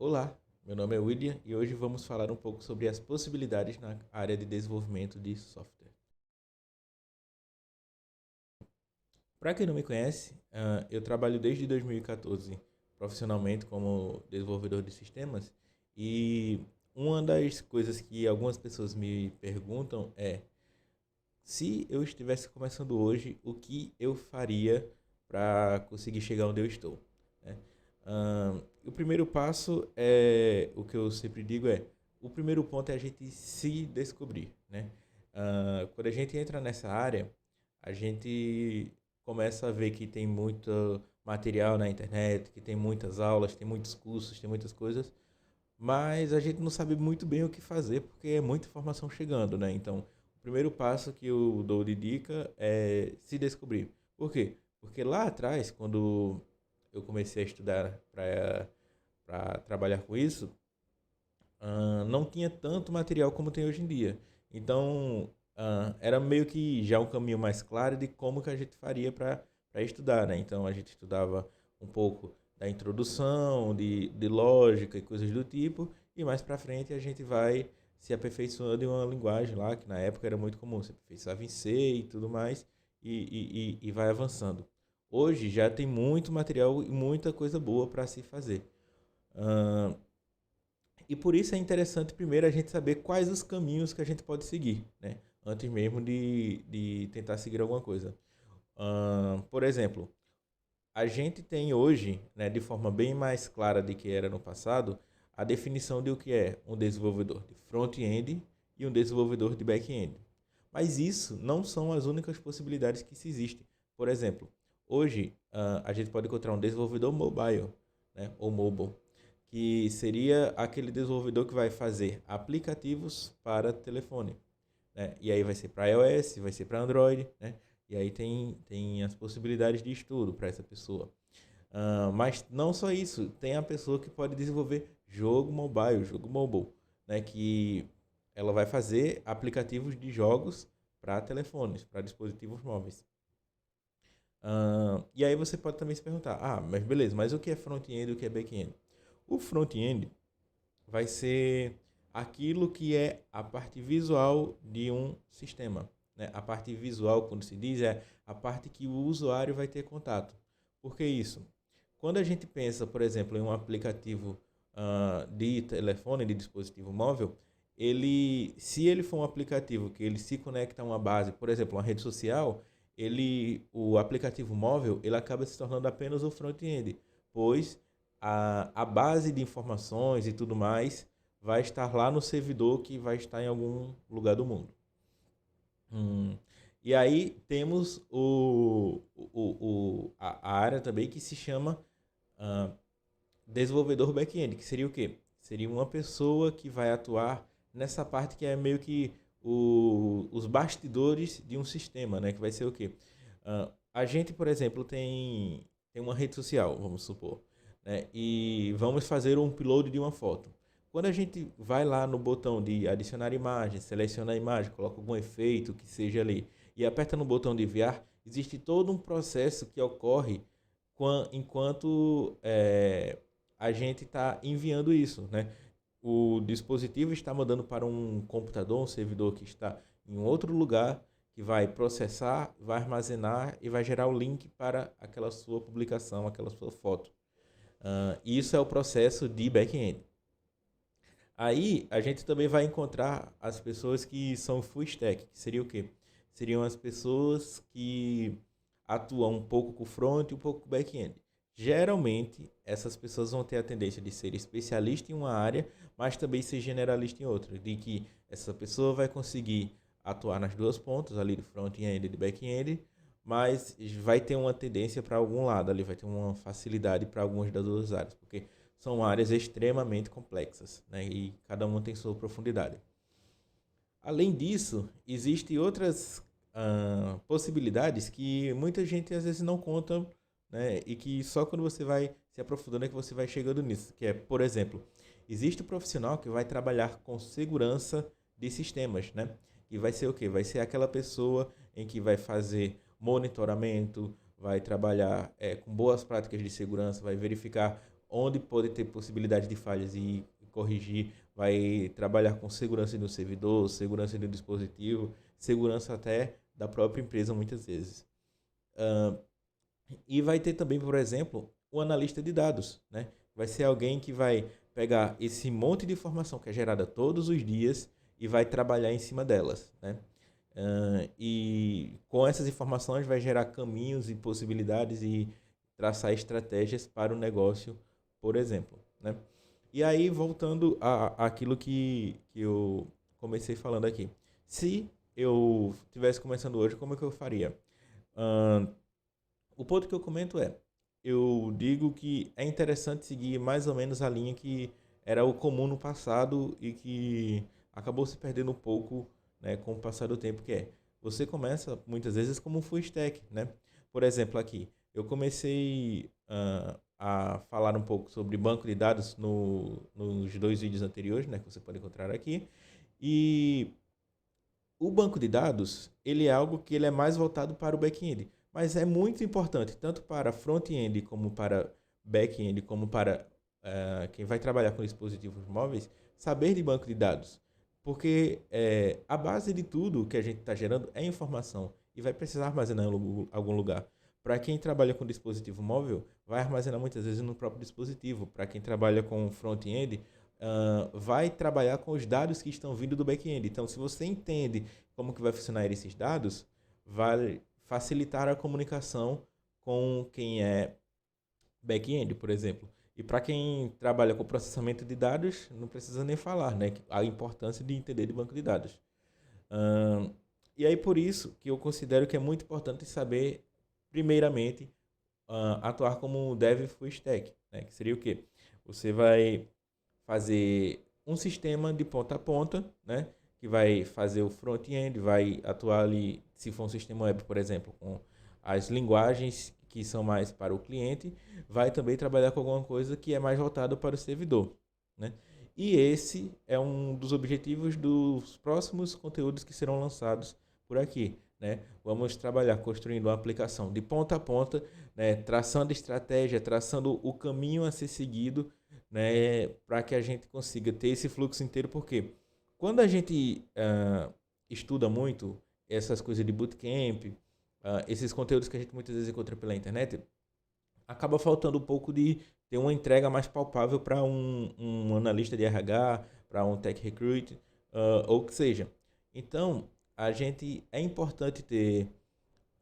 Olá, meu nome é William e hoje vamos falar um pouco sobre as possibilidades na área de desenvolvimento de software. Para quem não me conhece, eu trabalho desde 2014 profissionalmente como desenvolvedor de sistemas e uma das coisas que algumas pessoas me perguntam é se eu estivesse começando hoje, o que eu faria para conseguir chegar onde eu estou, né? O primeiro passo é o que eu sempre digo o primeiro ponto é a gente se descobrir, né? Quando a gente entra nessa área, a gente começa a ver que tem muito material na internet, que tem muitas aulas, tem muitos cursos, tem muitas coisas, mas a gente não sabe muito bem o que fazer porque é muita informação chegando, né? Então, o primeiro passo que eu dou de dica é se descobrir. Por quê? Porque lá atrás, quando eu comecei a estudar para trabalhar com isso, não tinha tanto material como tem hoje em dia. Então, era meio que já um caminho mais claro de como que a gente faria para estudar, né? Então, a gente estudava um pouco da introdução, de lógica e coisas do tipo, e mais para frente a gente vai se aperfeiçoando em uma linguagem lá, que na época era muito comum, se aperfeiçoava em C e tudo mais, e vai avançando. Hoje já tem muito material e muita coisa boa para se fazer. Ahn, e por isso é interessante primeiro a gente saber quais os caminhos que a gente pode seguir, né? Antes mesmo de tentar seguir alguma coisa. Por exemplo, a gente tem hoje, né, de forma bem mais clara do que era no passado, a definição de o que é um desenvolvedor de front-end e um desenvolvedor de back-end. Mas isso não são as únicas possibilidades que se existem. Por exemplo, hoje a gente pode encontrar um desenvolvedor mobile, né, ou mobile, que seria aquele desenvolvedor que vai fazer aplicativos para telefone, né? E aí vai ser para iOS, vai ser para Android, né? E aí tem as possibilidades de estudo para essa pessoa. Mas não só isso, tem a pessoa que pode desenvolver jogo mobile, jogo mobile, né? Que ela vai fazer aplicativos de jogos para telefones, para dispositivos móveis. E aí você pode também se perguntar, mas beleza, mas o que é front-end e o que é back-end? O front-end vai ser aquilo que é a parte visual de um sistema, né? A parte visual, quando se diz, é a parte que o usuário vai ter contato. Por que isso? Quando a gente pensa, por exemplo, em um aplicativo de telefone, de dispositivo móvel, se ele for um aplicativo que ele se conecta a uma base, por exemplo, uma rede social, o aplicativo móvel, ele acaba se tornando apenas o front-end, pois a base de informações e tudo mais vai estar lá no servidor que vai estar em algum lugar do mundo. E aí temos a área também que se chama ah, desenvolvedor back-end, que seria o quê? Seria uma pessoa que vai atuar nessa parte que é meio que os bastidores de um sistema, né? Que vai ser o quê? A gente, por exemplo, tem uma rede social, vamos supor, né? E vamos fazer um upload de uma foto. Quando a gente vai lá no botão de adicionar imagem, seleciona a imagem, coloca algum efeito que seja ali e aperta no botão de enviar, existe todo um processo que ocorre enquanto a gente está enviando isso, né? O dispositivo está mandando para um computador, um servidor que está em outro lugar, que vai processar, vai armazenar e vai gerar o link para aquela sua publicação, aquela sua foto. Isso é o processo de back-end. Aí a gente também vai encontrar as pessoas que são full stack, que seria o quê? Seriam as pessoas que atuam um pouco com front e um pouco com back-end. Geralmente, essas pessoas vão ter a tendência de ser especialista em uma área, mas também ser generalista em outra, de que essa pessoa vai conseguir atuar nas duas pontas, ali de front-end e de back-end, mas vai ter uma tendência para algum lado, ali vai ter uma facilidade para algumas das duas áreas, porque são áreas extremamente complexas, né? E cada uma tem sua profundidade. Além disso, existem outras possibilidades que muita gente às vezes não conta, né? E que só quando você vai se aprofundando é que você vai chegando nisso. Que é, por exemplo, existe um profissional que vai trabalhar com segurança de sistemas, né? E vai ser o quê? Vai ser aquela pessoa em que vai fazer monitoramento, vai trabalhar com boas práticas de segurança, vai verificar onde pode ter possibilidade de falhas e corrigir, vai trabalhar com segurança do servidor, segurança do dispositivo, segurança até da própria empresa muitas vezes. E vai ter também, por exemplo, o analista de dados, né? Vai ser alguém que vai pegar esse monte de informação que é gerada todos os dias e vai trabalhar em cima delas, né? E com essas informações vai gerar caminhos e possibilidades e traçar estratégias para o negócio, por exemplo, né? E aí, voltando àquilo que eu comecei falando aqui. Se eu estivesse começando hoje, como é que eu faria? O ponto que eu comento eu digo que é interessante seguir mais ou menos a linha que era o comum no passado e que acabou se perdendo um pouco, né, com o passar do tempo, que você começa muitas vezes como um full stack, né? Por exemplo, aqui, eu comecei a falar um pouco sobre banco de dados nos 2 vídeos anteriores, né, que você pode encontrar aqui, e o banco de dados, ele é algo que ele é mais voltado para o back-end, mas é muito importante, tanto para front-end como para back-end, como para quem vai trabalhar com dispositivos móveis, saber de banco de dados. Porque a base de tudo que a gente está gerando é informação e vai precisar armazenar em algum lugar. Para quem trabalha com dispositivo móvel, vai armazenar muitas vezes no próprio dispositivo. Para quem trabalha com front-end, vai trabalhar com os dados que estão vindo do back-end. Então, se você entende como que vai funcionar esses dados, vai facilitar a comunicação com quem é back-end, por exemplo. E para quem trabalha com processamento de dados, não precisa nem falar, né? A importância de entender de banco de dados. E aí, por isso que eu considero que é muito importante saber, primeiramente, atuar como um dev full stack, né? Que seria o quê? Você vai fazer um sistema de ponta a ponta, né? Que vai fazer o front-end, vai atuar ali, se for um sistema web, por exemplo, com as linguagens que são mais para o cliente, vai também trabalhar com alguma coisa que é mais voltado para o servidor, né? E esse é um dos objetivos dos próximos conteúdos que serão lançados por aqui, né? Vamos trabalhar construindo uma aplicação de ponta a ponta, né? Traçando estratégia, traçando o caminho a ser seguido, né? Para que a gente consiga ter esse fluxo inteiro, porque quando a gente estuda muito essas coisas de bootcamp, esses conteúdos que a gente muitas vezes encontra pela internet, acaba faltando um pouco de ter uma entrega mais palpável para um analista de RH, para um tech recruit, ou o que seja. Então, é importante ter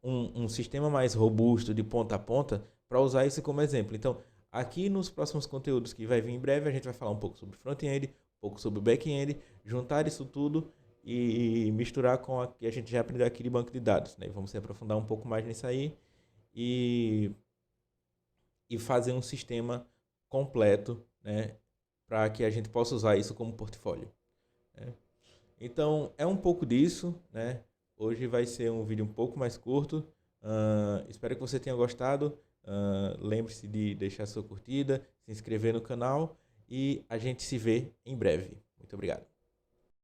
um sistema mais robusto de ponta a ponta para usar isso como exemplo. Então, aqui nos próximos conteúdos que vai vir em breve, a gente vai falar um pouco sobre front-end, um pouco sobre back-end, juntar isso tudo e misturar com o que a gente já aprendeu aqui de banco de dados, né? Vamos se aprofundar um pouco mais nisso aí e fazer um sistema completo, né? Para que a gente possa usar isso como portfólio, né? Então, é um pouco disso, né? Hoje vai ser um vídeo um pouco mais curto. Espero que você tenha gostado. Lembre-se de deixar sua curtida, se inscrever no canal e a gente se vê em breve. Muito obrigado.